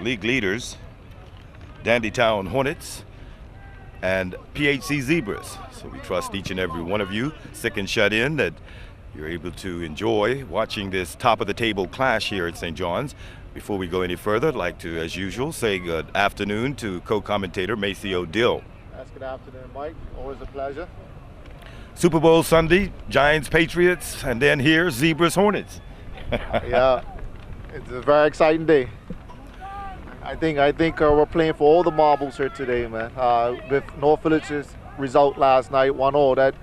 league leaders, Dandytown Hornets and PHC Zebras. So we trust each and every one of you, sick and shut in, that you're able to enjoy watching this top of the table clash here at St. John's. Before we go any further, I'd like to, as usual, say good afternoon to co-commentator Maceo Dill. That's good afternoon, Mike. Always a pleasure. Super Bowl Sunday, Giants, Patriots, and then here, Zebras, Hornets. Yeah, it's a very exciting day. I think we're playing for all the marbles here today, man. With North Village's result last night, 1-0, that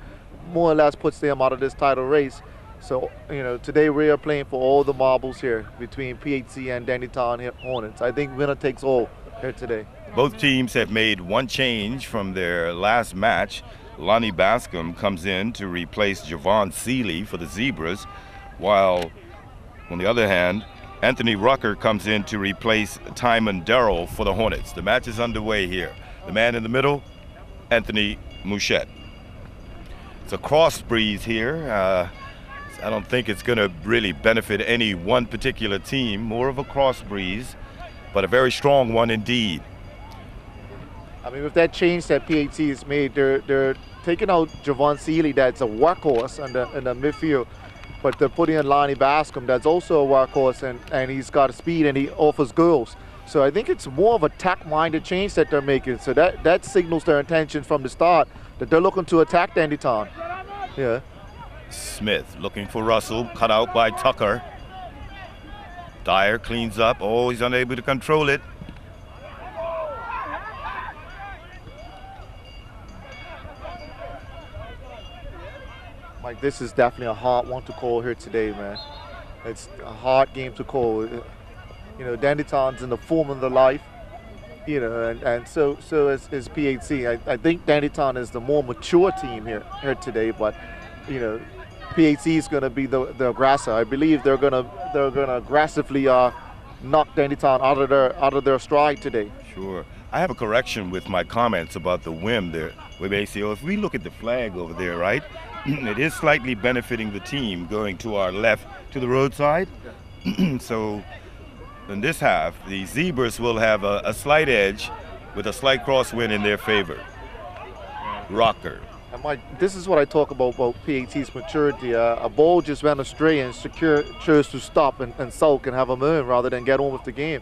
more or less puts them out of this title race. So, today we are playing for all the marbles here between PHC and Dandytown Hornets. I think winner takes all here today. Both teams have made one change from their last match. Lonnie Bascom comes in to replace Javon Seeley for the Zebras, while on the other hand, Anthony Rucker comes in to replace Timon Darrell for the Hornets. The match is underway here. The man in the middle, Anthony Mouchette. It's a cross breeze here. I don't think it's going to really benefit any one particular team. More of a cross breeze, but a very strong one indeed. I mean, with that change that PHC has made, they're taking out Javon Seeley, that's a workhorse in the midfield, but they're putting in Lonnie Bascom, that's also a workhorse, and he's got speed and he offers goals. So I think it's more of a attack-minded change that they're making. So that signals their intention from the start that they're looking to attack Dandytown. Yeah. Smith looking for Russell, cut out by Tucker. Dyer cleans up. Oh, he's unable to control it. Mike, this is definitely a hard one to call here today, man. It's a hard game to call. Dandytown's in the form of their life, and so is PHC. I think Dandytown is the more mature team here today, but PHC is going to be the aggressor. I believe they're gonna aggressively knock Dandytown out of their stride today. Sure. I have a correction with my comments about the whim there with Maceo. If we look at the flag over there, right, it is slightly benefiting the team going to our left to the roadside. So in this half, the Zebras will have a slight edge with a slight crosswind in their favor. Rocker. And Mike, this is what I talk about PHC's maturity. A ball just went astray and Secure chose to stop and sulk and have a moon rather than get on with the game.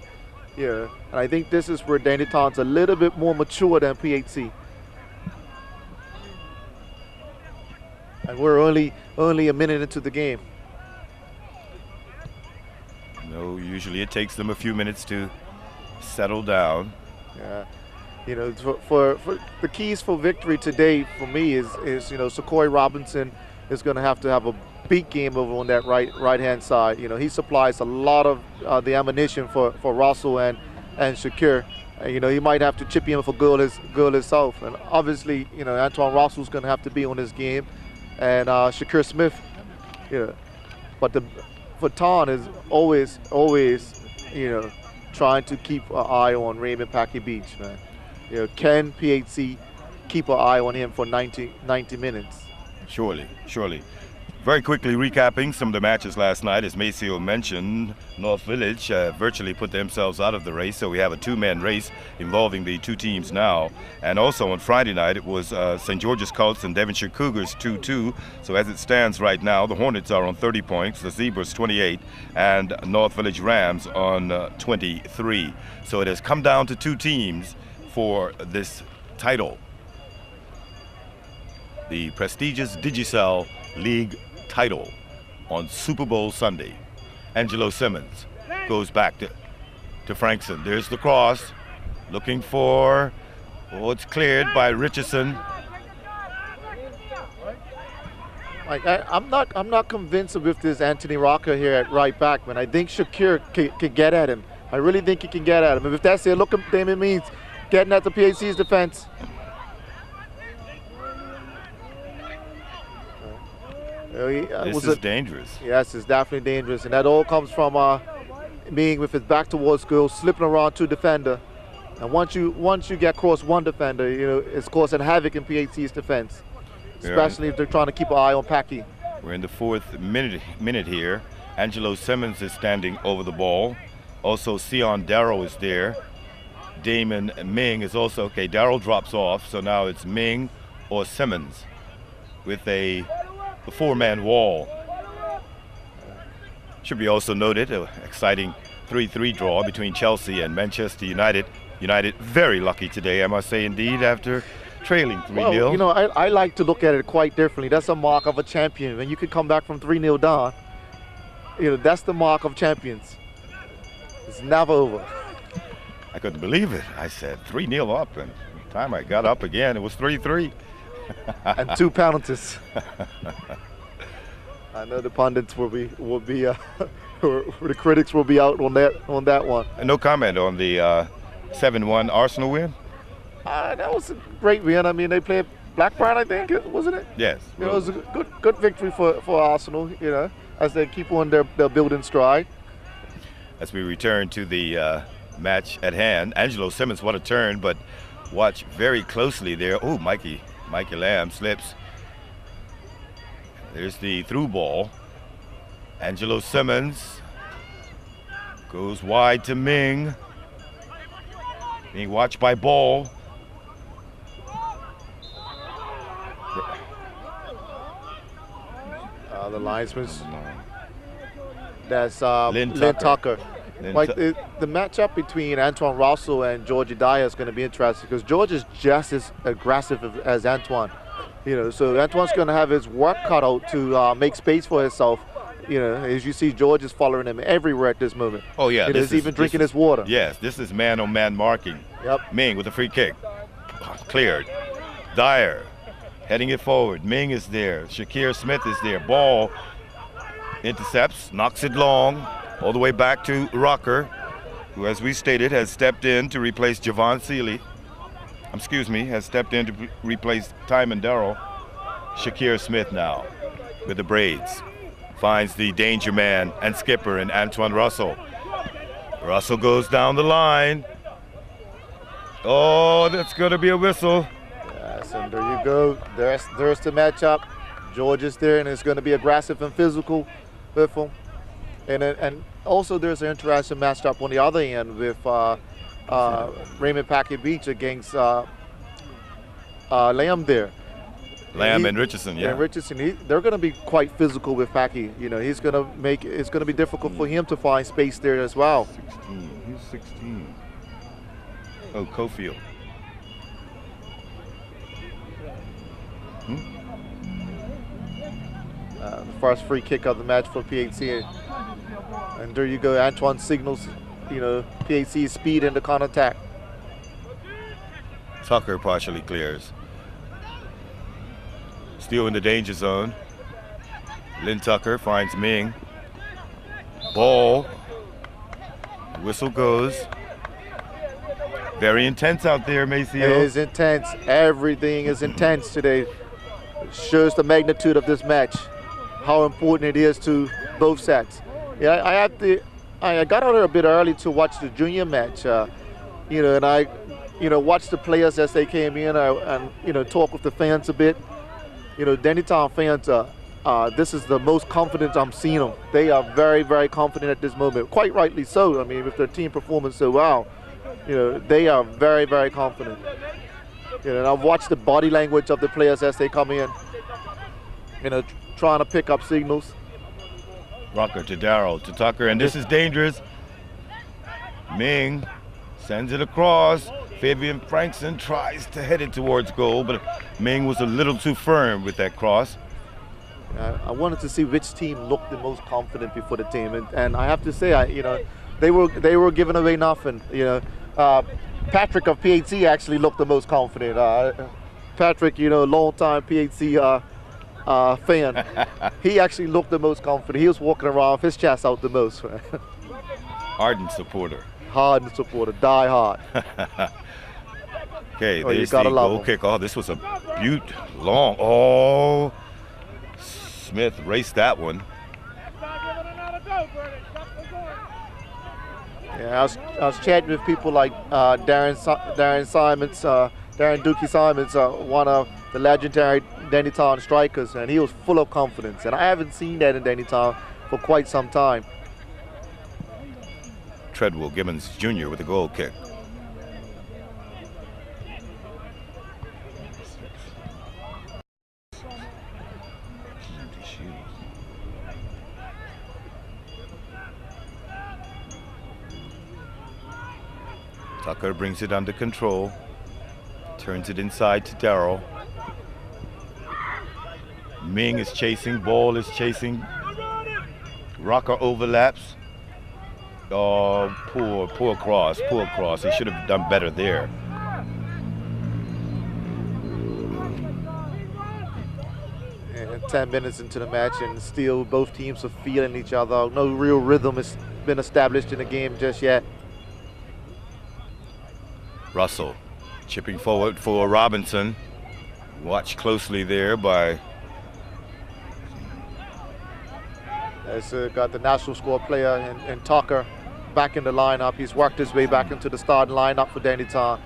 Yeah, and I think this is where Dandytown's a little bit more mature than PHC. And we're only a minute into the game. Usually it takes them a few minutes to settle down. Yeah. For the keys for victory today for me is Sequoia Robinson is going to have a big game over on that right hand side. He supplies a lot of the ammunition for Russell and Shakir. He might have to chip in for goal himself, and obviously Antoine Russell's going to have to be on his game, and Shakir Smith. But for Ton is always trying to keep an eye on Raymond Packey Beach, man. Can PHC keep an eye on him for 90 minutes? Surely. Very quickly recapping some of the matches last night, as Maceo mentioned, North Village virtually put themselves out of the race, so we have a two-man race involving the two teams now. And also on Friday night, it was St. George's Colts and Devonshire Cougars 2-2. So as it stands right now, the Hornets are on 30 points, the Zebras 28, and North Village Rams on 23. So it has come down to two teams for this title. The prestigious Digicel League title on Super Bowl Sunday. Angelo Simmons goes back to Frankson. There's the cross, looking for, it's cleared by Richardson. I'm not convinced with this Anthony Rocker here at right back, man. I think Shakir can get at him. I really think he can get at him. If that's it, look at Damon Means getting at the PHC's defense. This is dangerous. Yes, it's definitely dangerous, and that all comes from being with his back towards goal, slipping around two defender, and once you get across one defender, it's causing havoc in PHC's defense, especially if they're trying to keep an eye on Packey. We're in the fourth minute here. Angelo Simmons is standing over the ball. Also, Sion Darrow is there. Damon Ming is also, okay, Darrow drops off, so now it's Ming or Simmons with a four-man wall. Should be also noted, an exciting 3-3 draw between Chelsea and Manchester United. United very lucky today, I must say, indeed, after trailing 3-0. Well, you know, I like to look at it quite differently. That's a mark of a champion. When you can come back from 3-0 down, you know, that's the mark of champions. It's never over. I couldn't believe it. I said 3-0 up, and the time I got up again, it was 3-3. And 2 penalties. I know the pundits will be the critics will be out on that one. And no comment on the 7-1 Arsenal win? That was a great win. I mean, they played Blackburn, I think, wasn't it? Yes. You know, it was a good victory for Arsenal, you know, as they keep on their building stride. As we return to the match at hand, Angelo Simmons, what a turn, but watch very closely there. Oh, Mikey Lamb slips. There's the through ball. Angelo Simmons goes wide to Ming. Being watched by Ball. The linesman. That's Lynn Tucker. The matchup between Antoine Russell and George Dyer is going to be interesting because George is just as aggressive as Antoine. You know, so Antoine's going to have his work cut out to make space for himself. You know, as you see, George is following him everywhere at this moment. Oh yeah, he's even drinking his water. Yes, this is man-on-man marking. Yep. Ming with a free kick, cleared. Dyer heading it forward. Ming is there. Shakir Smith is there. Ball intercepts, knocks it long, all the way back to Rocker, who, as we stated, has stepped in to replace Javon Seeley. Has stepped in to replace Timon Darrell. Shakir Smith now with the braids. Finds the danger man and skipper in Antoine Russell. Russell goes down the line. Oh, that's going to be a whistle. Yes, and there you go. There's the matchup. George is there, and it's going to be aggressive and physical with him. And also there's an interesting matchup on the other end with Raymond Packard Beach against Lamb there. Lamb and Richardson, yeah. And Richardson, they're going to be quite physical with Packy. You know, it's going to be difficult for him to find space there as well. 16. He's 16. Oh, Cofield. The first free kick of the match for PHC. And there you go, Antoine signals, you know, PHC's speed in the counter-attack. Tucker partially clears. Still in the danger zone. Lynn Tucker finds Ming. Ball. Whistle goes. Very intense out there, Maceo. It is intense. Everything is intense today. It shows the magnitude of this match, how important it is to both sets. Yeah, I got out there a bit early to watch the junior match, you know, and I, you know, watched the players as they came in and you know, talk with the fans a bit. You know, Dandytown fans, this is the most confident I'm seeing them. They are very, very confident at this moment. Quite rightly so. I mean, with their team performing so well, you know, they are very, very confident. You know, and I've watched the body language of the players as they come in, you know, trying to pick up signals. Rocker to Darrow to Tucker, and this is dangerous. Ming sends it across. Fabian Frankson tries to head it towards goal, but Ming was a little too firm with that cross. I wanted to see which team looked the most confident before the team, and I have to say, you know, they were giving away nothing. You know, Patrick of PHC actually looked the most confident. Patrick, you know, long-time PHC fan, he actually looked the most confident. He was walking around with his chest out the most. Ardent supporter. Hardened supporter, die hard. Okay, there's the goal kick. Oh, this was a long. Oh, Smith raced that one. Yeah, I was chatting with people like Darren Dookie Simons, one of the legendary Dandytown strikers, and he was full of confidence. And I haven't seen that in Dandytown for quite some time. Treadwell Gibbons Jr. with a goal kick. Tucker brings it under control, turns it inside to Darrell. Ming is chasing, Ball is chasing. Rocker overlaps. Oh, poor cross. He should have done better there. And 10 minutes into the match, and still both teams are feeling each other. No real rhythm has been established in the game just yet. Russell chipping forward for Robinson. Watched closely there by... Has got the national squad player and Tucker back in the lineup. He's worked his way back into the starting lineup for Dandytown.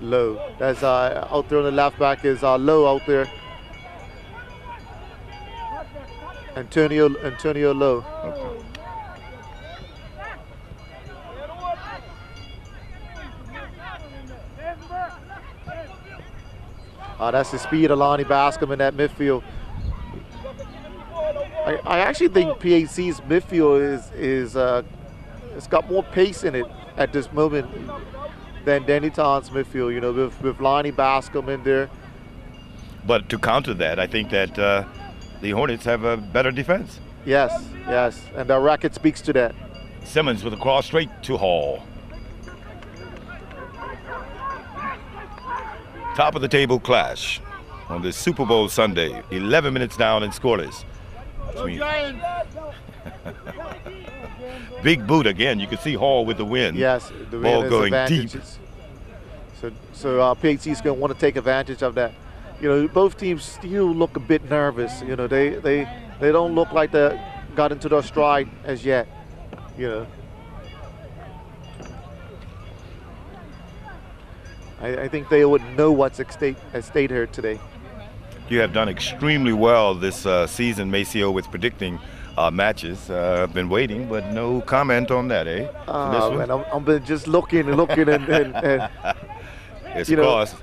Low. That's out there on the left back is Low out there. Antonio Low. Okay. That's the speed of Lonnie Bascom in that midfield. I actually think PHC's midfield is it's got more pace in it at this moment than Dandytown's midfield. You know, with Lonnie Bascom in there. But to counter that, I think that the Hornets have a better defense. Yes, and the record speaks to that. Simmons with a cross straight to Hall. Top of the table clash on this Super Bowl Sunday. 11 minutes down and scoreless. Big boot again. You can see Hall with the win. Yes, the ball going deep. So PHC's going to want to take advantage of that. You know, both teams still look a bit nervous. You know, they don't look like they got into their stride as yet. You know. I think they would know what's at stake here today. You have done extremely well this season, Maceo, with predicting matches. I've been waiting, but no comment on that, eh? Man, I'm been just looking and it's crossed.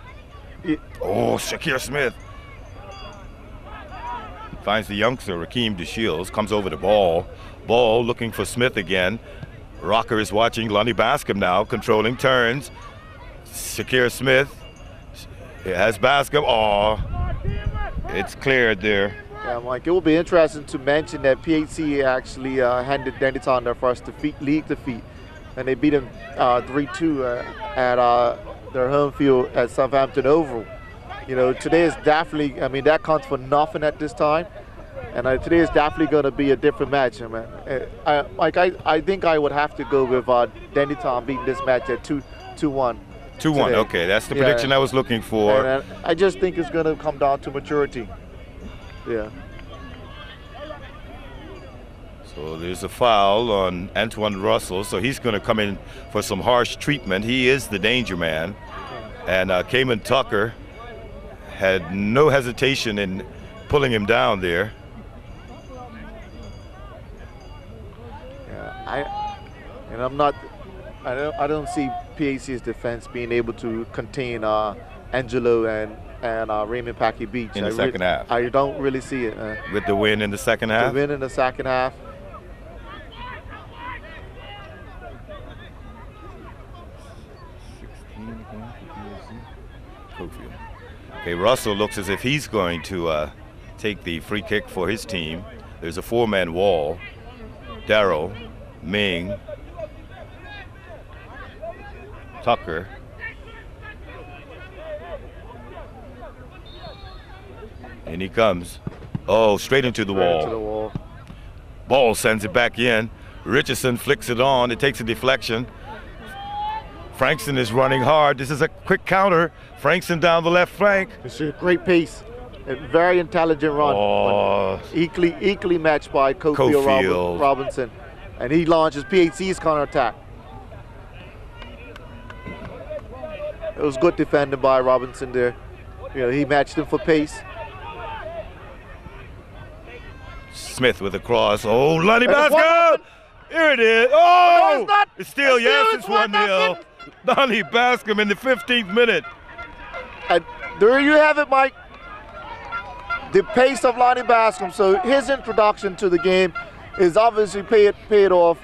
Oh, Shakir Smith finds the youngster, Rakeem DeShields, comes over the ball. Ball looking for Smith again. Rocker is watching. Lonnie Bascom now controlling, turns. Shakir Smith has Bascom. Oh, it's cleared there. Yeah, Mike, it will be interesting to mention that PHC actually handed Dandytown their first league defeat, and they beat them 3-2 at their home field at Southampton Oval. You know, today is definitely, I mean, that counts for nothing at this time, and today is definitely going to be a different match, man. I think I would have to go with Dandytown beating this match at 2-1. 2-1, okay, that's the prediction I was looking for. And I just think it's going to come down to maturity. Yeah. So there's a foul on Antoine Russell, so he's going to come in for some harsh treatment. He is the danger man. And Cayman Tucker had no hesitation in pulling him down there. Yeah, I don't see PHC's defense being able to contain Angelo and Raymond Packey Beach in the second half. I don't really see it. With the win in the second half? The win in the second half. Okay, Russell looks as if he's going to take the free kick for his team. There's a four-man wall. Darrell, Ming, Tucker. And he comes. Oh, straight into the wall. Into the wall. Ball sends it back in. Richardson flicks it on. It takes a deflection. Frankston is running hard. This is a quick counter. Frankston down the left flank. It's a great pace. A very intelligent run. Oh. Equally matched by Cofield Robinson. And he launches PHC's counterattack. It was good defending by Robinson there. You know, he matched him for pace. Smith with a cross. Oh, Lonnie Bascom! Here it is. Oh! No, it's not. It's still, yes, it's 1-0. 1-0. Lonnie Bascom in the 15th minute. And there you have it, Mike. The pace of Lonnie Bascom. So his introduction to the game is obviously paid off.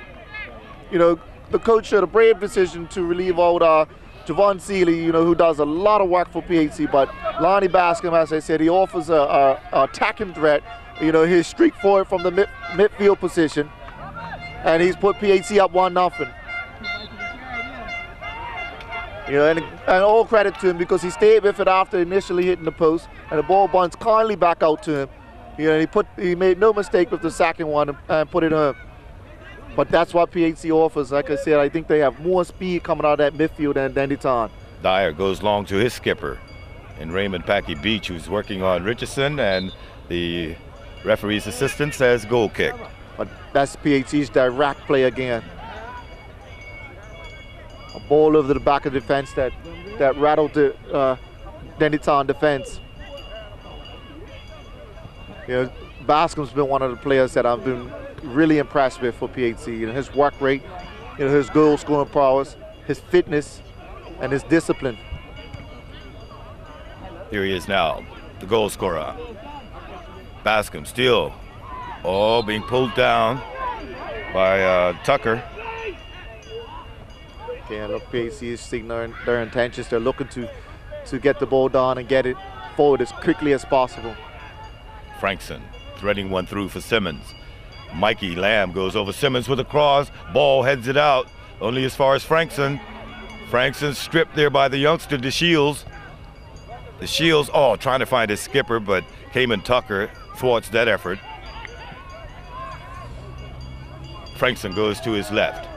You know, the coach had a brave decision to relieve old Javon Seeley, you know, who does a lot of work for PHC. But Lonnie Bascom, as I said, he offers a attacking threat. You know, his streak forward from the midfield position. And he's put PHC up 1-0. You know, and all credit to him because he stayed with it after initially hitting the post, and the ball bounced kindly back out to him. You know, he made no mistake with the second one and put it home. But that's what PHC offers. Like I said, I think they have more speed coming out of that midfield than Dandytown. Dyer goes long to his skipper, and Raymond Packy Beach, who's working on Richardson, and the referee's assistant says goal kick. But that's PHC's direct play again. A ball over the back of the defense that rattled the Dandytown defense. You know, Bascom's been one of the players that I've been really impressed with for PHC. You know, his work rate, you know, his goal scoring prowess, his fitness, and his discipline. Here he is now, the goal scorer. Bascom still, being pulled down by Tucker. Okay, look, PHC is signaling their intentions. They're looking to get the ball down and get it forward as quickly as possible. Frankson threading one through for Simmons. Mikey Lamb goes over Simmons with a cross. Ball heads it out only as far as Frankson. Frankson stripped there by the youngster, DeShields. DeShields, trying to find his skipper, but Cayman Tucker thwarts that effort. Frankson goes to his left,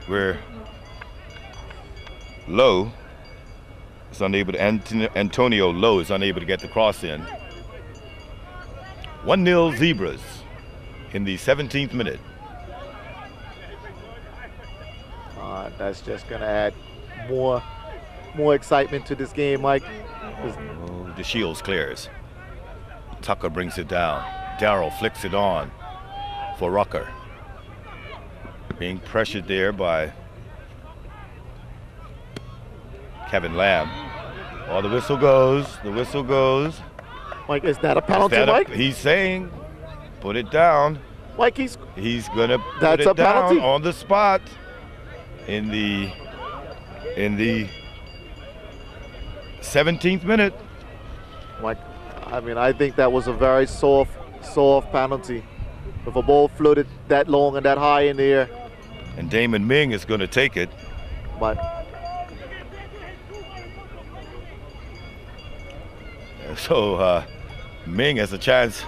where Lowe is unable to, Antonio Lowe is unable to get the cross in. 1-0 Zebras in the 17th minute. That's just gonna add more excitement to this game, Mike. The Shields clears. Tucker brings it down. Darrell flicks it on for Rucker. Being pressured there by Kevin Lamb. The whistle goes. The whistle goes. Mike, is that a penalty, Mike? He's saying, put it down. Mike, he's gonna put it down on the spot in the 17th minute. Mike, I mean, I think that was a very soft penalty. If a ball floated that long and that high in the air. And Damon Ming is going to take it. But so Ming has a chance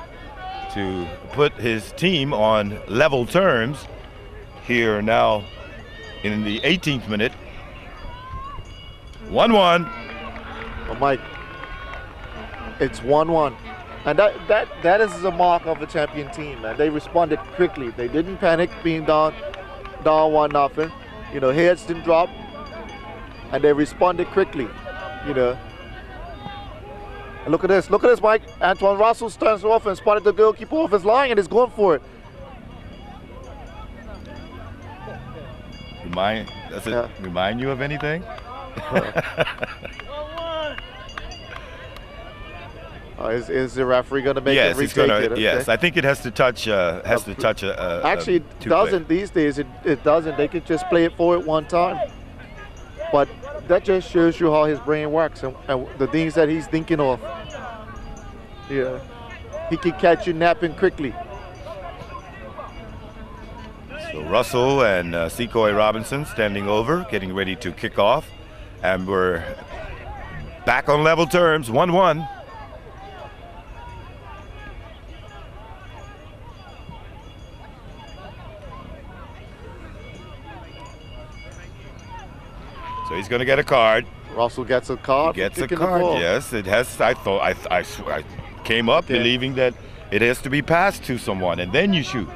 to put his team on level terms here now in the 18th minute. 1-1. Well, Mike, it's 1-1. And that is a mark of a champion team, man. They responded quickly. They didn't panic being down 1-0. You know, heads didn't drop. And they responded quickly, you know. And look at this, Mike. Antoine Russell turns off and spotted the goalkeeper off his line and is going for it. Does it remind you of anything? Is the referee going to make it retake it? Okay. Yes, I think it has to touch. Actually, it doesn't these days. It doesn't. They could just play it forward one time. But that just shows you how his brain works and the things that he's thinking of. Yeah, he can catch you napping quickly. So Russell and Secoy Robinson standing over, getting ready to kick off, and we're back on level terms. 1-1. So he's going to get a card. Russell gets a card. He gets a card. Yes, it has. I came up believing that it has to be passed to someone, and then you shoot.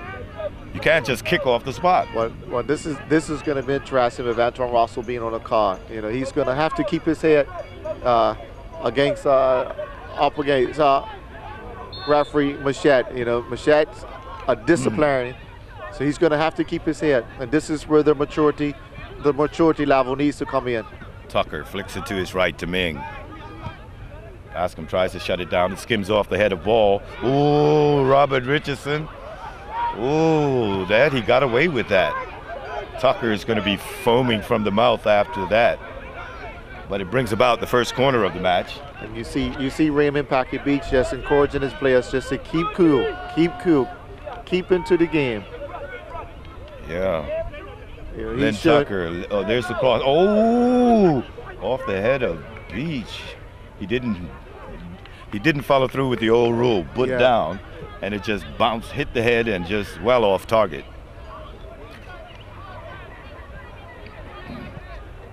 You can't just kick off the spot. Well, this is going to be interesting with Antoine Russell being on a card. You know, he's going to have to keep his head up against referee Machette. You know, Machette's a disciplinarian, so he's going to have to keep his head. And this is where the maturity level needs to come in. Tucker flicks it to his right to Ming. Bascom tries to shut it down. It skims off the head of ball. Ooh, Robert Richardson. Ooh, he got away with that. Tucker is going to be foaming from the mouth after that. But it brings about the first corner of the match. And you see Raymond Packard Beach just encouraging his players just to keep cool, keep into the game. Yeah. You know, then Tucker, oh, there's the cross. Oh, off the head of Beach. He didn't follow through with the old rule, down, and it just bounced, hit the head, and just well off target.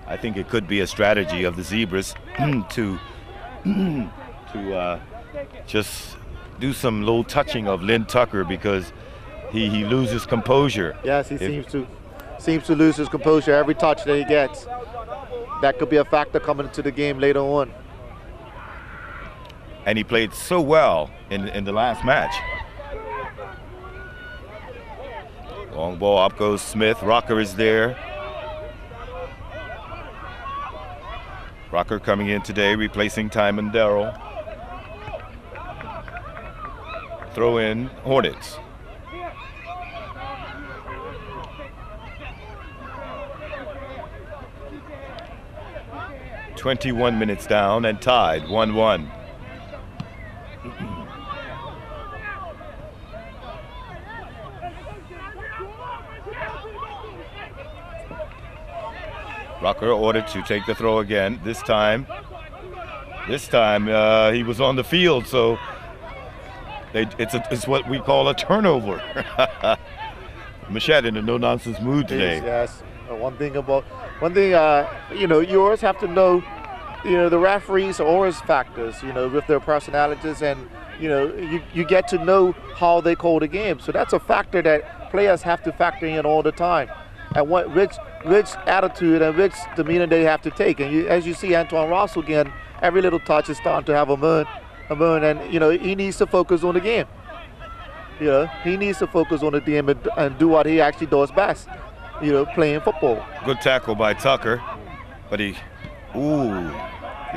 I think it could be a strategy of the Zebras to just do some little touching of Lynn Tucker, because he loses composure. Yes, he seems to lose his composure every touch that he gets. That could be a factor coming into the game later on. And he played so well in the last match. Long ball, up goes Smith. Rocker is there. Rocker coming in today, replacing Timon Darrell. Throw in Hornets. "21 minutes down and tied 1-1. Rocker ordered to take the throw again. This time he was on the field, so it's what we call a turnover. Machette in a no-nonsense mood today. Yes. One thing, you know, you always have to know, you know, the referees are always factors, you know, with their personalities, and, you know, you get to know how they call the game. So that's a factor that players have to factor in all the time. And which attitude and which demeanor they have to take. And as you see Antoine Ross again, every little touch is starting to have a burn, and, you know, he needs to focus on the game. You know, he needs to focus on the game and do what he actually does best, you know, playing football. Good tackle by Tucker, but the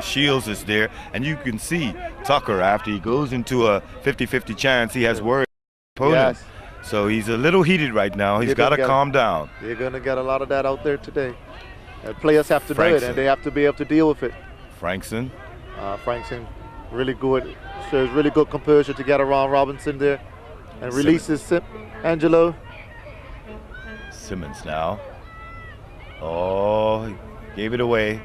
Shields is there, and you can see Tucker, after he goes into a 50-50 chance, he has worried opponent. Yes. So he's a little heated right now. He's got to calm down. You're going to get a lot of that out there today. Players have to know it, and they have to be able to deal with it. Frankson. Frankson, really good. Shows really good composure to get around Robinson there. And releases Angelo. Simmons now. Oh, he gave it away.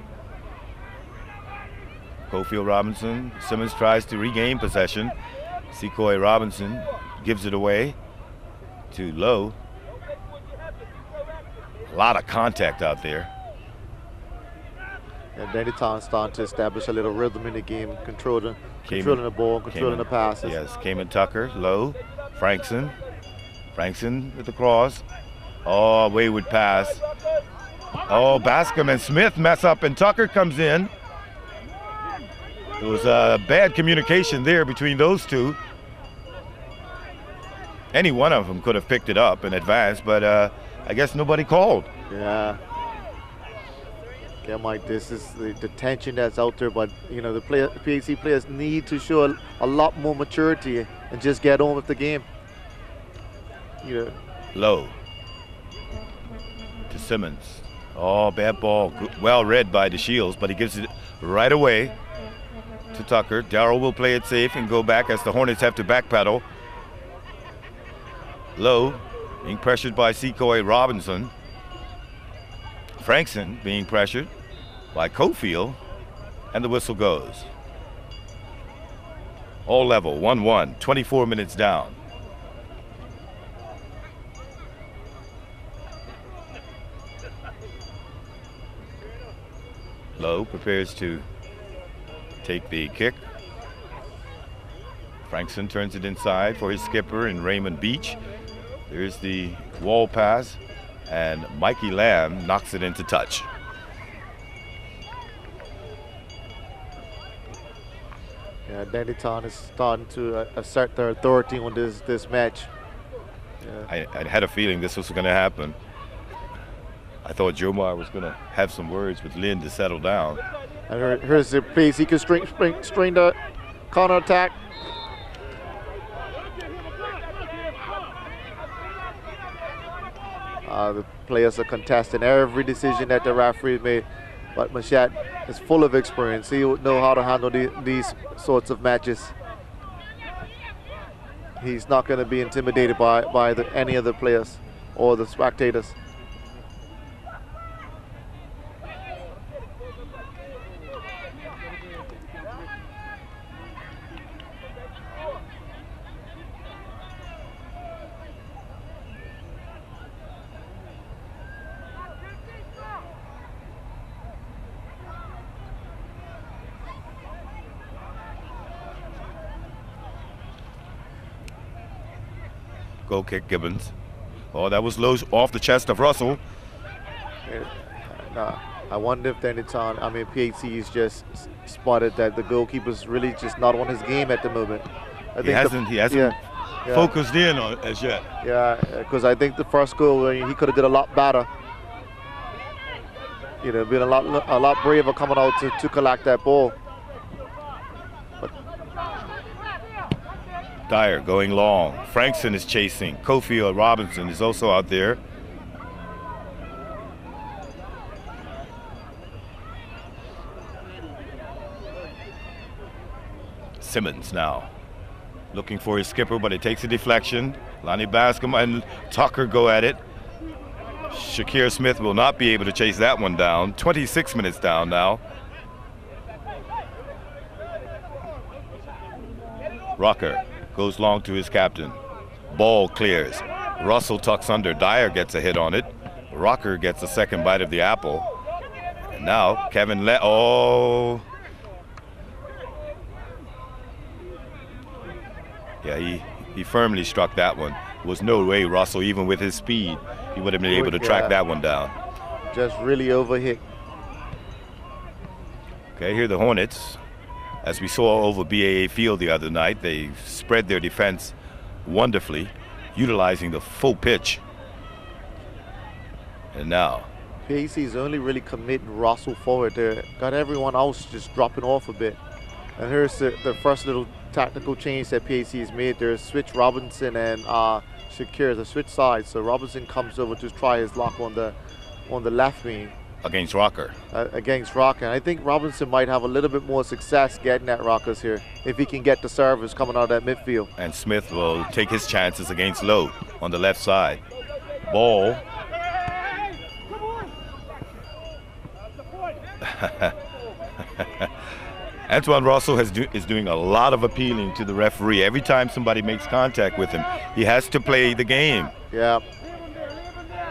Cofield Robinson. Simmons tries to regain possession. Sequoia Robinson gives it away to Lowe. A lot of contact out there. And Dandytown starting to establish a little rhythm in the game, controlling the ball, controlling the passes. Yes, Cayman Tucker, Lowe, Frankson with the cross. Oh, wayward pass. Oh, Bascom and Smith mess up, and Tucker comes in. There was bad communication there between those two. Any one of them could have picked it up and advanced, but I guess nobody called. Yeah. Yeah, Mike, this is the tension that's out there, but, you know, the PHC players need to show a lot more maturity and just get on with the game. You know. Low to Simmons. Oh, bad ball. Well read by the Shields, but he gives it right away to Tucker. Darrell will play it safe and go back as the Hornets have to backpedal. Low being pressured by Sequoia Robinson. Frankson being pressured by Cofield, and the whistle goes. All level, 1-1, 24 minutes down. Lowe prepares to take the kick. Frankson turns it inside for his skipper in Raymond Beach. There's the wall pass, and Mikey Lamb knocks it into touch. Yeah, Dandytown is starting to assert their authority on this match. Yeah. I had a feeling this was going to happen. I thought Jomar was going to have some words with Lynn to settle down. And here's the place he can string the counter attack. The players are contesting every decision that the referee made, but Maceo is full of experience. He would know how to handle these sorts of matches. He's not going to be intimidated by any of the players or the spectators. Goal kick, Gibbons. Oh, that was low off the chest of Russell. I wonder if Dandytown, PHC has just spotted that the goalkeeper's really just not on his game at the moment. He hasn't focused in on as yet. Yeah, because I think the first goal he could have did a lot better. You know, been a lot braver coming out to collect that ball. Dyer going long. Frankson is chasing. Cofield Robinson is also out there. Simmons now looking for his skipper, but it takes a deflection. Lonnie Bascom and Tucker go at it. Shakir Smith will not be able to chase that one down. 26 minutes down now. Rocker goes long to his captain. Ball clears. Russell tucks under. Dyer gets a hit on it. Rocker gets a second bite of the apple. And now Kevin oh. Yeah, he firmly struck that one. There was no way Russell, even with his speed, he would have been able to track that one down. Just really overhit. Okay, here are the Hornets. As we saw over BAA Field the other night, they spread their defense wonderfully, utilizing the full pitch. And now PHC is only really committing Russell forward there. Got everyone else just dropping off a bit. And here's the first little tactical change that PHC has made. There's switch Robinson and Shakir, the switch sides. So Robinson comes over to try his luck on the left wing. Against Rocker. Against Rocker. And I think Robinson might have a little bit more success getting at Rockers here if he can get the service coming out of that midfield. And Smith will take his chances against Lowe on the left side. Ball. Antoine Russell is doing a lot of appealing to the referee. Every time somebody makes contact with him, he has to play the game. Yeah.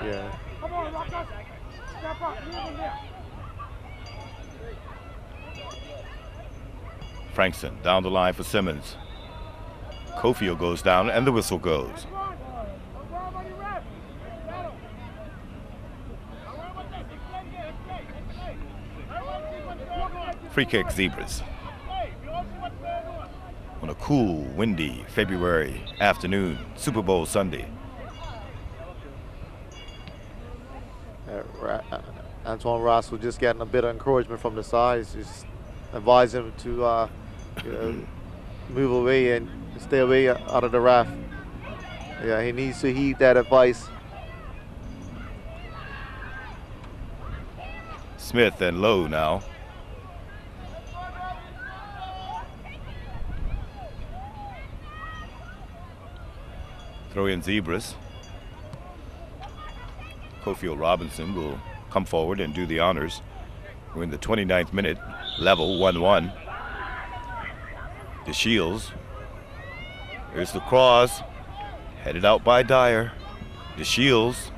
Yeah. Frankson down the line for Simmons. Cofield goes down and the whistle goes. Free kick, Zebras. On a cool, windy February afternoon, Super Bowl Sunday. Antoine Russell just getting a bit of encouragement from the sides. Just advise him to move away and stay away out of the ref. Yeah, he needs to heed that advice. Smith and Lowe now. Throw in Zebras. Cofield Robinson will come forward and do the honors. We're in the 29th minute, level 1-1. The Shields. Here's the cross, headed out by Dyer. The Shields.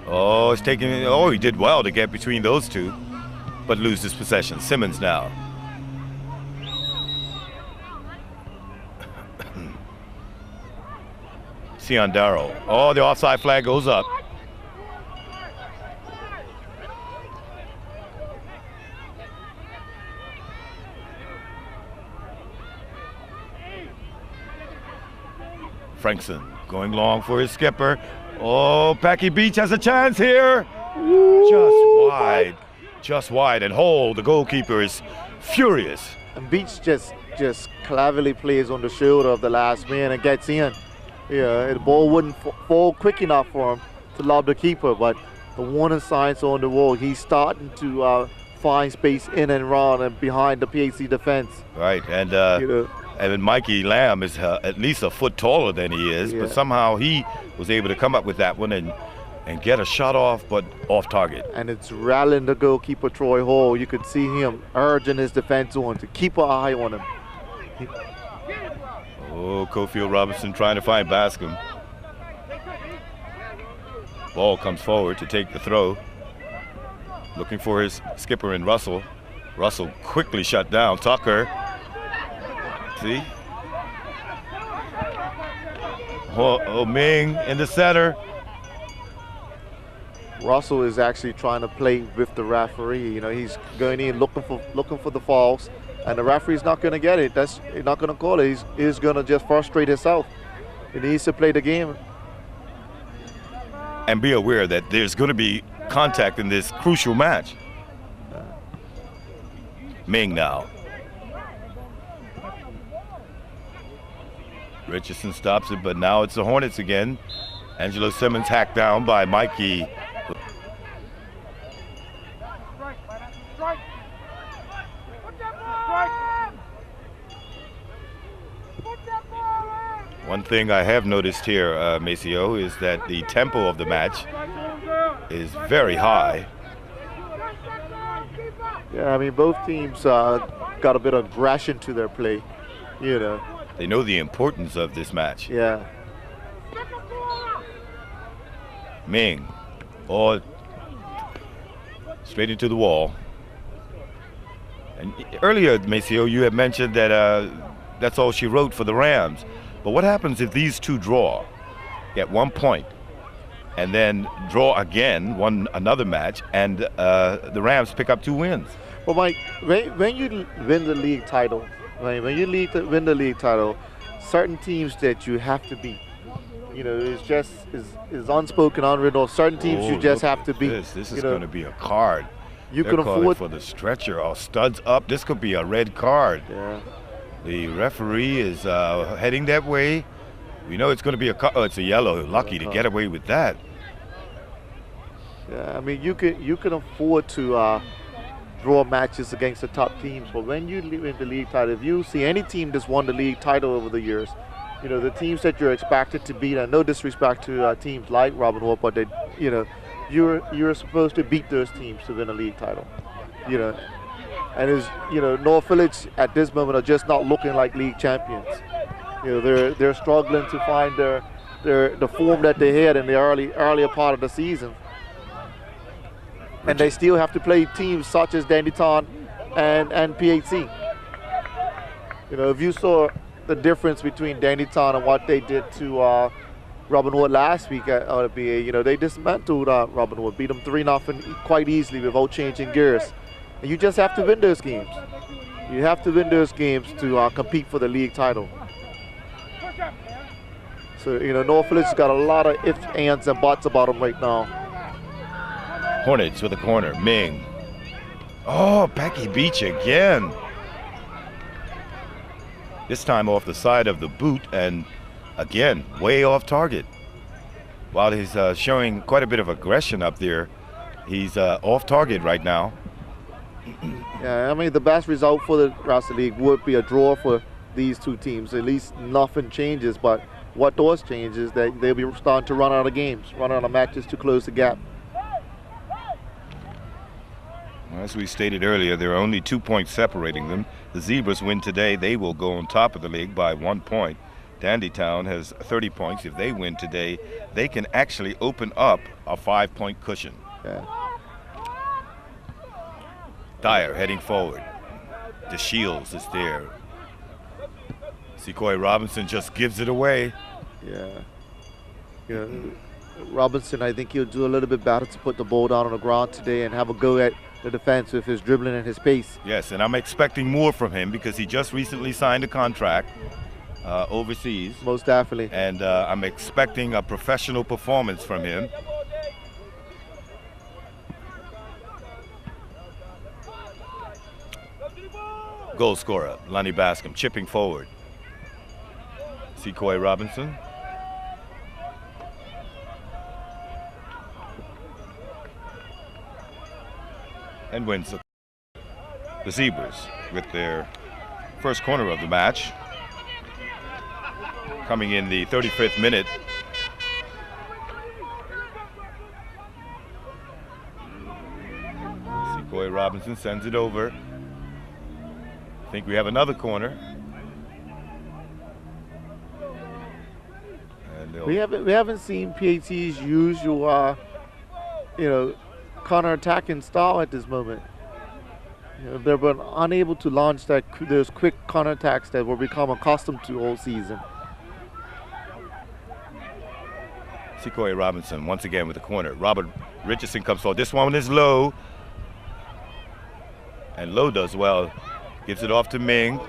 Oh, it's taking. Oh, he did well to get between those two, but loses possession. Simmons now. Ciondaro. Oh, the offside flag goes up. Frankson going long for his skipper. Oh, Packy Beach has a chance here. Just wide, and Hole, the goalkeeper, is furious. And Beach just cleverly plays on the shoulder of the last man and gets in. Yeah, the ball wouldn't fall quick enough for him to lob the keeper, but the warning signs on the wall. He's starting to find space in and around and behind the PHC defense. Right, and Mikey Lamb is at least a foot taller than he is, but somehow he was able to come up with that one and get a shot off, but off target. And it's rallying the goalkeeper, Troy Hall. You could see him urging his defense on to keep an eye on him. Oh, Cofield Robinson trying to find Bascom. Ball comes forward to take the throw. Looking for his skipper in Russell. Russell quickly shut down. Tucker. See? Oh, Ming in the center. Russell is actually trying to play with the referee. You know, he's going in looking for the falls, and the referee's not going to get it. He's not going to call it. He's going to just frustrate himself. He needs to play the game. And be aware that there's going to be contact in this crucial match. Ming now. Richardson stops it, but now it's the Hornets again. Angelo Simmons hacked down by Mikey. One thing I have noticed here, Maceo, is that the tempo of the match is very high. Yeah, I mean, both teams got a bit of aggression to their play, you know. They know the importance of this match. Yeah. Ming, straight into the wall. And earlier, Maceo, you had mentioned that that's all she wrote for the Rams. But what happens if these two draw, get 1 point, and then draw again, another match, and the Rams pick up 2 wins? Well, Mike, when you win the league title, right, win the league title, certain teams that you have to beat. You know, it's just is unspoken, unwritten. Or certain teams you just have to beat. This is going to be a card. You can afford for the stretcher. Or studs up. This could be a red card. Yeah. The referee is heading that way. We know it's going to be it's a yellow. Lucky to get away with that. Yeah, I mean, you can afford to draw matches against the top teams, but when you win the league title, if you see any team that's won the league title over the years, you know, the teams that you're expected to beat, and no disrespect to teams like Robin Hood, but you know, you're supposed to beat those teams to win a league title. You know, and North Village at this moment are just not looking like league champions. You know, they're struggling to find the form that they had in the earlier part of the season. And they still have to play teams such as Dandytown and PHC. You know, if you saw the difference between Dandytown and what they did to Robin Hood last week at RBA, you know, they dismantled Robin Hood, beat them 3-0 quite easily without changing gears. And you just have to win those games. You have to win those games to compete for the league title. So, you know, North Village has got a lot of ifs, ands, and buts about them right now. Hornets with a corner. Ming. Oh, Packy Beach again. This time off the side of the boot, and again, way off target. While he's showing quite a bit of aggression up there, he's off target right now. Yeah, I mean, the best result for the rest of the league would be a draw for these two teams. At least nothing changes, but what does change is that they'll be starting to run out of games, run out of matches to close the gap. As we stated earlier, there are only 2 points separating them. The Zebras win today, they will go on top of the league by 1 point. Dandytown has 30 points. If they win today, they can actually open up a 5-point cushion. Yeah. Dyer heading forward. The Shields is there. Sequoia Robinson just gives it away. Yeah. You know, Robinson, I think he'll do a little bit better to put the ball down on the ground today and have a go at the defense with his dribbling and his pace. Yes, and I'm expecting more from him because he just recently signed a contract. overseas. Most definitely. And I'm expecting a professional performance from him. Goal scorer, Lonnie Bascom, chipping forward. Sequoia Robinson. And wins the Zebras with their first corner of the match. Coming in the 35th minute. Sequoia Robinson sends it over. I think we have another corner. And we haven't seen PHC's usual counter-attacking style at this moment. They've been unable to launch those quick counterattacks that we've become accustomed to all season. Sequoia Robinson once again with the corner. Robert Richardson comes forward. This one is low. And Lowe does well. Gives it off to Ming.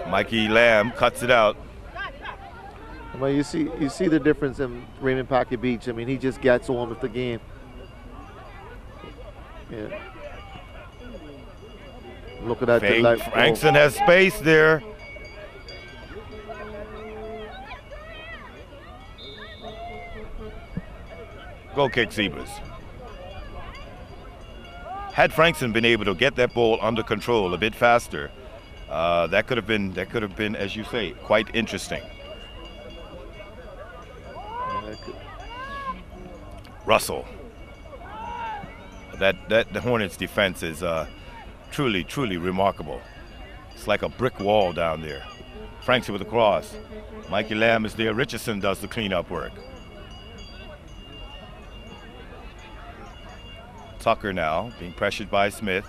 Mikey Lamb cuts it out. Well, you see the difference in Raymond Packard Beach. I mean, he just gets on with the game. Yeah. Look at that. Frankson has space there. Goal kick, Zebras. Had Frankson been able to get that ball under control a bit faster, that could have been, as you say, quite interesting. Russell. The Hornets' defense is truly, truly remarkable. It's like a brick wall down there. Frankson with a cross. Mikey Lamb is there. Richardson does the cleanup work. Tucker now being pressured by Smith.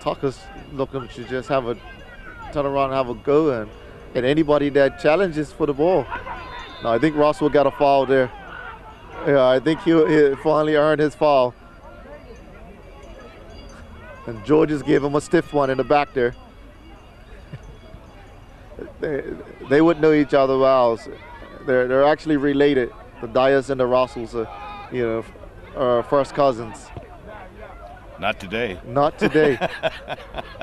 Tucker's looking to just turn around and have a go, and anybody that challenges for the ball. No, I think Ross will get a foul there. Yeah, I think he finally earned his foul. And Georges gave him a stiff one in the back there. They would know each other well. They're actually related. The Dyers and the Russells are, first cousins. Not today. Not today.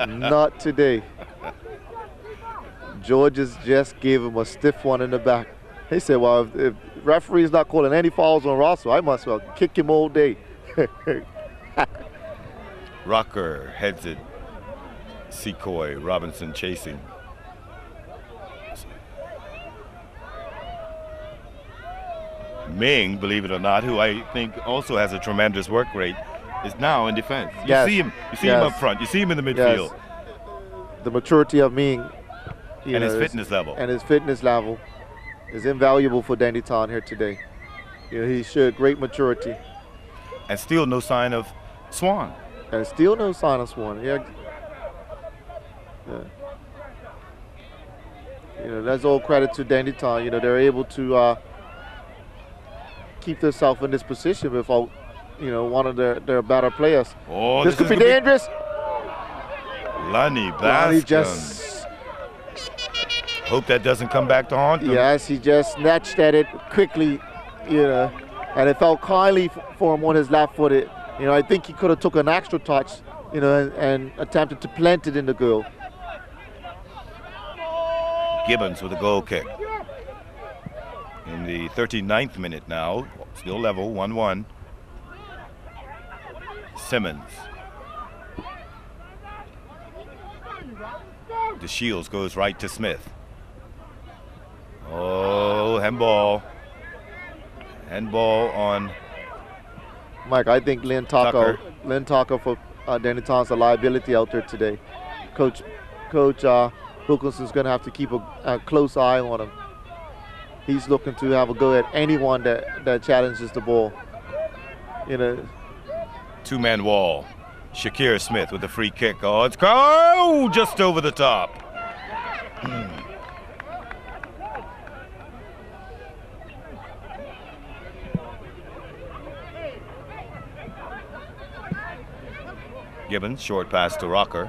Not today. Georges just gave him a stiff one in the back. He said, well, if referee's not calling any fouls on Russell, I must well kick him all day. Rocker heads it. Sequoia Robinson chasing. Ming, believe it or not, who I think also has a tremendous work rate, is now in defense. You see him up front. You see him in the midfield. Yes. The maturity of Ming, and his fitness level. And his fitness level is invaluable for Dandytown here today. He showed great maturity. And still no sign of Swan. And still no sign of Swan. Yeah. That's all credit to Dandytown. They're able to keep themselves in this position without, one of their better players. Oh, this could be dangerous. Lonnie Bascom. Just hope that doesn't come back to haunt him. Yes, he just snatched at it quickly, and it fell kindly for him on his left footed. I think he could have took an extra touch, and attempted to plant it in the goal. Gibbons with a goal kick. In the 39th minute now, still level, 1-1. Simmons. The Shields goes right to Smith. Oh, handball. Handball on Mike, I think Lynn Tucker for Dandytown's a liability out there today. Coach Wilkinson's going to have to keep a close eye on him. He's looking to have a go at anyone that challenges the ball. Two-man wall. Shakir Smith with a free kick. Oh, it's just over the top. Gibbons, short pass to Rocker.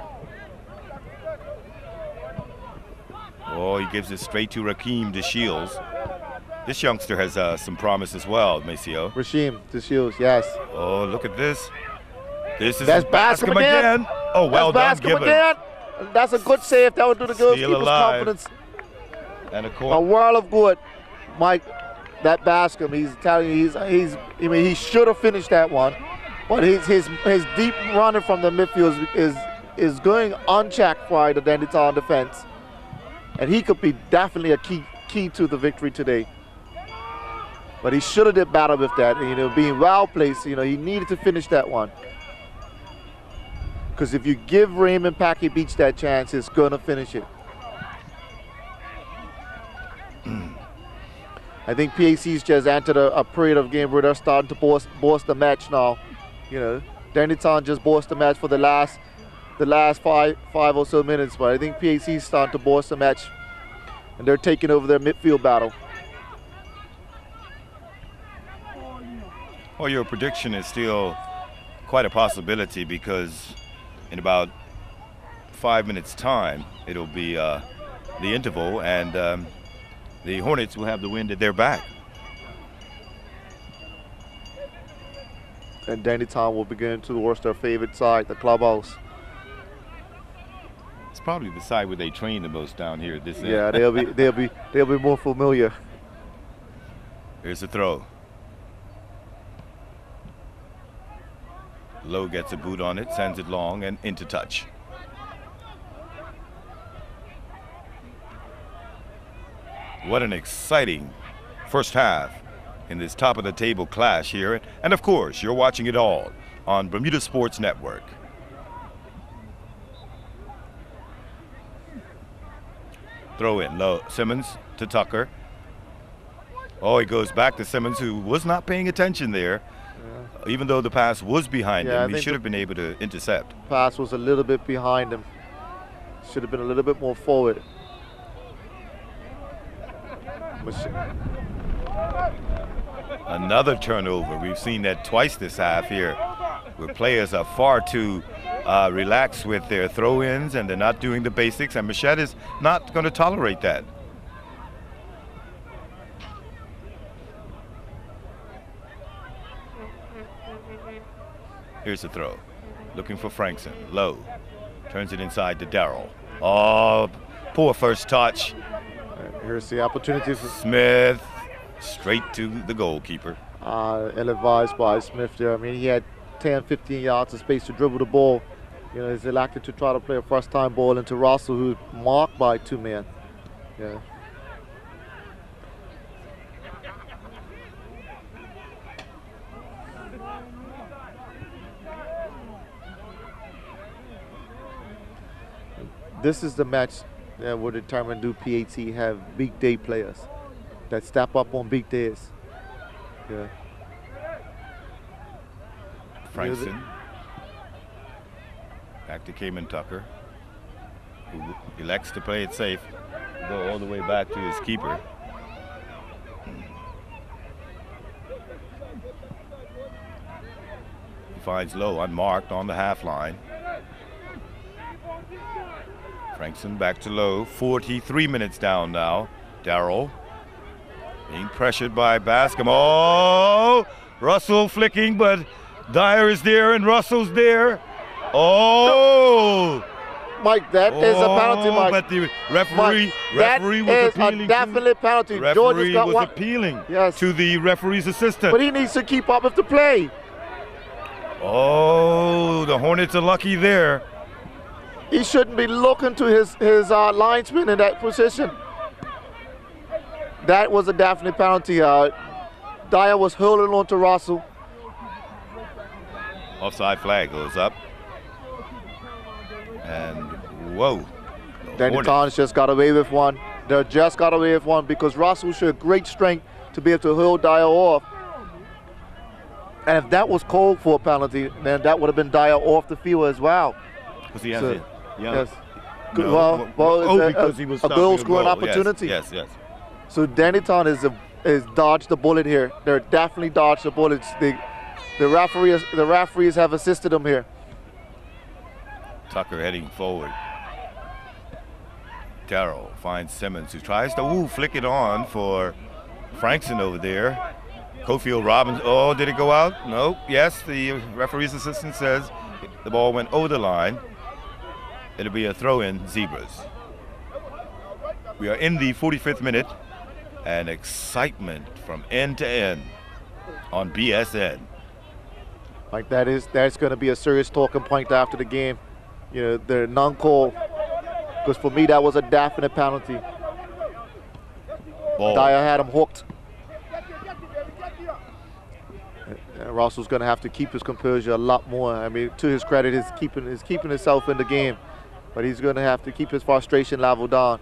Oh, he gives it straight to Rakeem DeShields. This youngster has some promise as well, Maceo. Rakeem DeShields, yes. Oh, look at this. This is That's Bascom again. Oh, well That's done, Gibbon. again. That's a good save. That would do the goalkeeper's confidence And a world of good. Mike, that Bascom, he's telling you, I mean, he should have finished that one, but his deep running from the midfield is going unchecked by the Dandytown defense, and he could be definitely a key to the victory today. But he should have did better with that, and, being well placed. He needed to finish that one. Because if you give Raymond Packey Beach that chance, he's gonna finish it. I think PHC's just entered a period of game where they're starting to boss the match now. Dandytown just bossed the match for the last five or so minutes, but I think PHC's starting to boss the match, and they're taking over their midfield battle. Well, your prediction is still quite a possibility, because in about 5 minutes' time, it'll be the interval, and the Hornets will have the wind at their back. And Dandytown will begin towards their favorite side, the clubhouse. It's probably the side where they train the most down here at this end. Yeah, they'll be more familiar. Here's the throw. Lowe gets a boot on it, sends it long and into touch. What an exciting first half in this top of the table clash here. And of course, you're watching it all on Bermuda Sports Network. Throw in low. Simmons to Tucker. Oh, he goes back to Simmons, who was not paying attention there. Yeah. Even though the pass was behind him, he should have been able to intercept. Pass was a little bit behind him. Should have been a little bit more forward. Another turnover. We've seen that twice this half here, where players are far too relaxed with their throw-ins, and they're not doing the basics, and Machette is not going to tolerate that. Here's the throw. Looking for Frankson. Low. Turns it inside to Darrell. Oh, poor first touch. Here's the opportunity for Smith. Straight to the goalkeeper. Ill-advised by Smith there. I mean, he had 10, 15 yards of space to dribble the ball. He's elected to try to play a first-time ball into Russell, who's marked by two men. Yeah. This is the match that will determine, do PHC have big day players that step up on big days. Yeah. Frankson. Back to Cayman Tucker, who elects to play it safe, go all the way back to his keeper. He finds Lowe unmarked on the half line. Frankson back to Lowe, 43 minutes down now. Darrell being pressured by Bascom. Oh, Russell flicking, but Dyer is there and Russell's there. Oh! Mike, that is a penalty, Mike. But the referee was appealing. A definite penalty. The referee was one. appealing Yes. to the referee's assistant. But he needs to keep up with the play. Oh, the Hornets are lucky there. He shouldn't be looking to his linesman in that position. That was a definite penalty. Dyer was holding on to Russell. Offside flag goes up. And whoa. Dandytown just got away with one. They just got away with one because Russell showed great strength to be able to hold Dyer off. And if that was called for a penalty, then that would have been Dyer off the field as well. Because he has it. Yeah. Yes. No. Because he was a goal scoring opportunity. Yes. So Dandytown is dodged the bullet here. They're definitely dodged the bullets. The referees have assisted them here. Tucker heading forward. Darrell finds Simmons, who tries to flick it on for Frankson over there. Cofield Robbins, oh, did it go out? No. Yes, the referee's assistant says the ball went over the line. It'll be a throw-in, Zebras. We are in the 45th minute, and excitement from end to end on BSN. Like that's going to be a serious talking point after the game. You know, the non-call, because for me that was a definite penalty. Ball. Dyer had him hooked. And Russell's going to have to keep his composure a lot more. I mean, to his credit, he's keeping himself in the game, but he's going to have to keep his frustration level down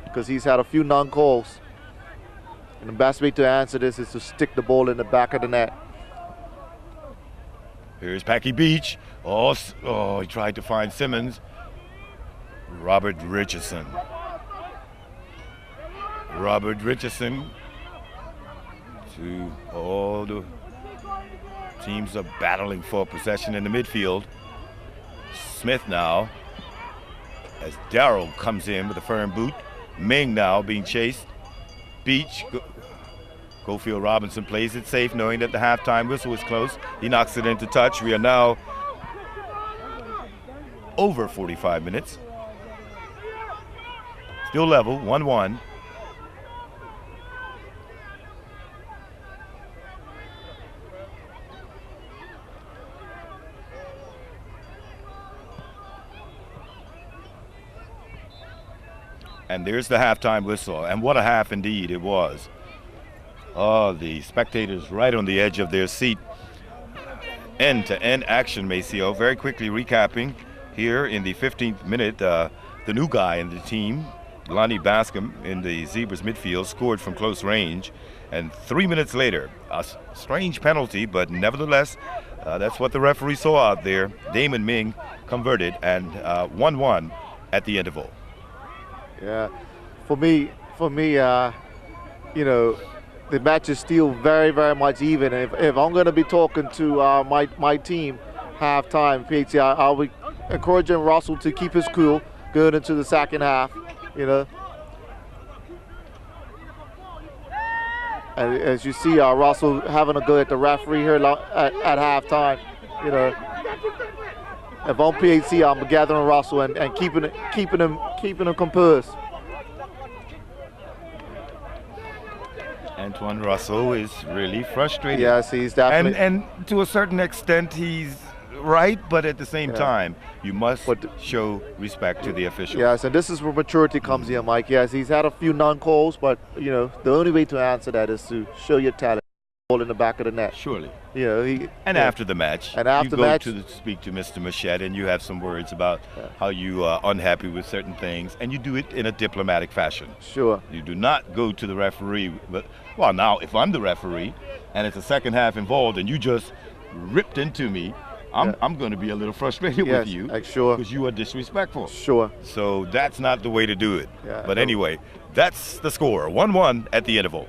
because he's had a few non-calls. And the best way to answer this is to stick the ball in the back of the net. Here's Packy Beach. Oh, he tried to find Simmons. Robert Richardson. Robert Richardson to all the teams are battling for possession in the midfield. Smith now, as Darrell comes in with a firm boot. Ming now being chased. Beach. Cofield Robinson plays it safe, knowing that the halftime whistle is close. He knocks it into touch. We are now over 45 minutes. Still level, 1-1. And there's the halftime whistle, and what a half indeed it was. Oh, the spectators right on the edge of their seat. End-to-end action, Maceo. Very quickly recapping here in the 15th minute, the new guy in the team, Lonnie Bascom, in the Zebras midfield, scored from close range. And 3 minutes later, a strange penalty, but nevertheless, that's what the referee saw out there. Damon Ming converted, and 1-1 at the interval. Yeah, for me, you know, the match is still very, very much even. If I'm going to be talking to my team halftime, PHC, I'll be encouraging Russell to keep his cool going into the second half, you know. And as you see, Russell having a go at the referee here at halftime, you know. If I'm PHC, I'm gathering Russell and keeping him composed. Antoine Russell is really frustrated. Yes, he's definitely. And to a certain extent, he's right, but at the same time, you must show respect to the official. Yes, and this is where maturity comes in, Mike. Yes, he's had a few non-calls, but, you know, the only way to answer that is to show your talent. Ball in the back of the net. Surely. You know, after the match, you go to speak to Mr. Machette, and you have some words about how you are unhappy with certain things, and you do it in a diplomatic fashion. Sure. You do not go to the referee. But, well, now, if I'm the referee, and it's a second half involved, and you just ripped into me, I'm going to be a little frustrated with you. Sure. Because you are disrespectful. Sure. So that's not the way to do it. Yeah, but anyway, that's the score, 1-1 at the interval.